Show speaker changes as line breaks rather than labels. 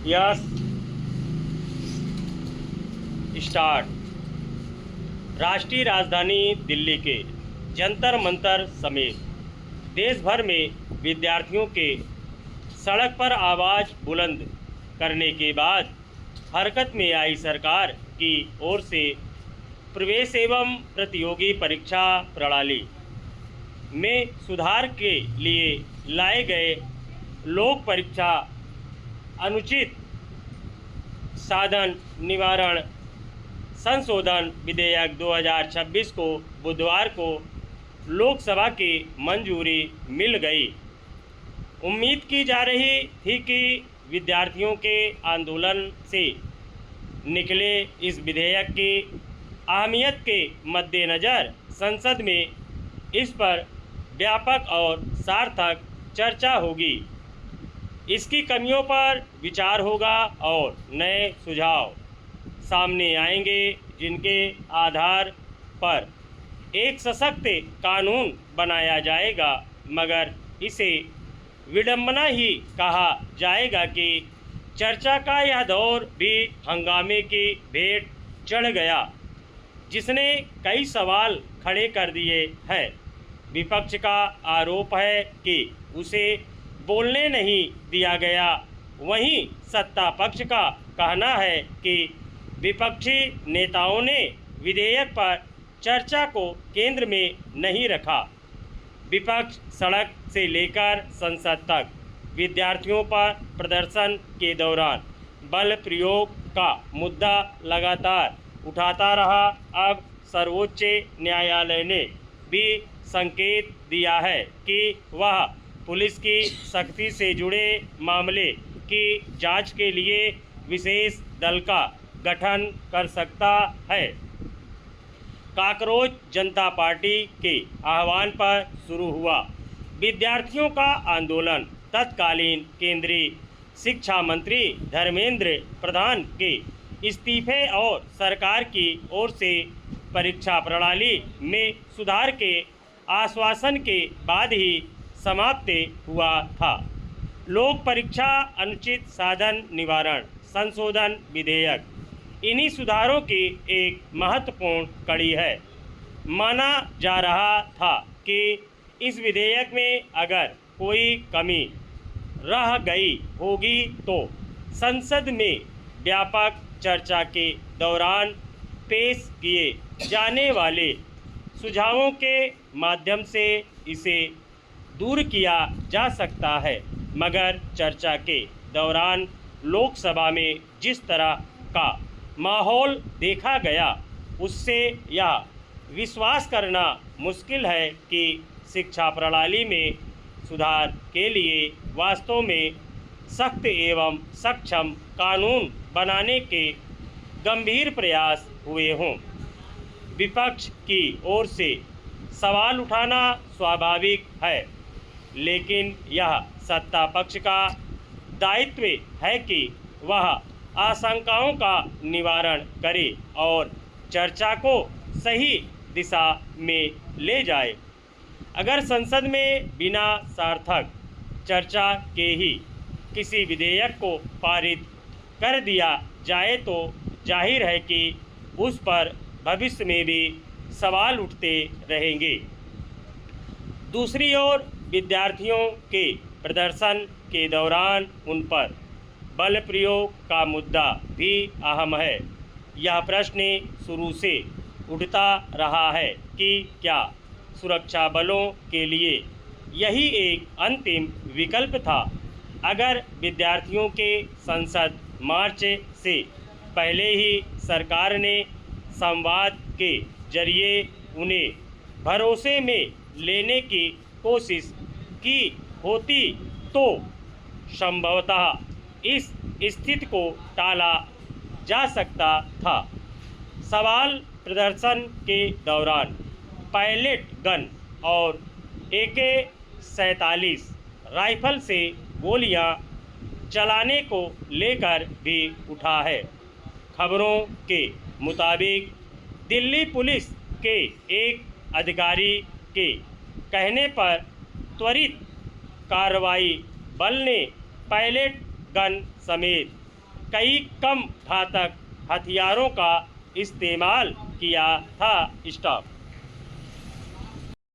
Yes start. राष्ट्रीय राजधानी दिल्ली के जंतर मंतर समेत देश भर में विद्यार्थियों के सड़क पर आवाज़ बुलंद करने के बाद हरकत में आई सरकार की ओर से प्रवेश एवं प्रतियोगी परीक्षा प्रणाली में सुधार के लिए लाए गए लोक परीक्षा अनुचित साधन निवारण संशोधन विधेयक 2026 को बुधवार को लोकसभा की मंजूरी मिल गई। उम्मीद की जा रही थी कि विद्यार्थियों के आंदोलन से निकले इस विधेयक की अहमियत के मद्देनज़र संसद में इस पर व्यापक और सार्थक चर्चा होगी, इसकी कमियों पर विचार होगा और नए सुझाव सामने आएंगे जिनके आधार पर एक सशक्त कानून बनाया जाएगा। मगर इसे विडंबना ही कहा जाएगा कि चर्चा का यह दौर भी हंगामे की भेंट चढ़ गया, जिसने कई सवाल खड़े कर दिए हैं। विपक्ष का आरोप है कि उसे बोलने नहीं दिया गया, वहीं सत्ता पक्ष का कहना है कि विपक्षी नेताओं ने विधेयक पर चर्चा को केंद्र में नहीं रखा। विपक्ष सड़क से लेकर संसद तक विद्यार्थियों पर प्रदर्शन के दौरान बल प्रयोग का मुद्दा लगातार उठाता रहा। अब सर्वोच्च न्यायालय ने भी संकेत दिया है कि वह पुलिस की सख्ती से जुड़े मामले की जांच के लिए विशेष दल का गठन कर सकता है। कॉकरोच जनता पार्टी के आह्वान पर शुरू हुआ विद्यार्थियों का आंदोलन तत्कालीन केंद्रीय शिक्षा मंत्री धर्मेंद्र प्रधान के इस्तीफे और सरकार की ओर से परीक्षा प्रणाली में सुधार के आश्वासन के बाद ही समाप्त हुआ था। लोक परीक्षा अनुचित साधन निवारण संशोधन विधेयक इन्हीं सुधारों की एक महत्वपूर्ण कड़ी है। माना जा रहा था कि इस विधेयक में अगर कोई कमी रह गई होगी तो संसद में व्यापक चर्चा के दौरान पेश किए जाने वाले सुझावों के माध्यम से इसे दूर किया जा सकता है। मगर चर्चा के दौरान लोकसभा में जिस तरह का माहौल देखा गया, उससे यह विश्वास करना मुश्किल है कि शिक्षा प्रणाली में सुधार के लिए वास्तव में सख्त एवं सक्षम कानून बनाने के गंभीर प्रयास हुए हों। विपक्ष की ओर से सवाल उठाना स्वाभाविक है, लेकिन यह सत्ता पक्ष का दायित्व है कि वह आशंकाओं का निवारण करे और चर्चा को सही दिशा में ले जाए। अगर संसद में बिना सार्थक चर्चा के ही किसी विधेयक को पारित कर दिया जाए तो जाहिर है कि उस पर भविष्य में भी सवाल उठते रहेंगे। दूसरी ओर विद्यार्थियों के प्रदर्शन के दौरान उन पर बल प्रयोग का मुद्दा भी अहम है। यह प्रश्न शुरू से उठता रहा है कि क्या सुरक्षा बलों के लिए यही एक अंतिम विकल्प था। अगर विद्यार्थियों के संसद मार्च से पहले ही सरकार ने संवाद के जरिए उन्हें भरोसे में लेने की कोशिश की होती तो संभवतः इस स्थिति को टाला जा सकता था। सवाल प्रदर्शन के दौरान पायलट गन और AK-47 राइफल से गोलियां चलाने को लेकर भी उठा है। खबरों के मुताबिक दिल्ली पुलिस के एक अधिकारी के कहने पर त्वरित कार्रवाई बल ने पायलट गन समेत कई कम घातक हथियारों का इस्तेमाल किया था। स्टॉप।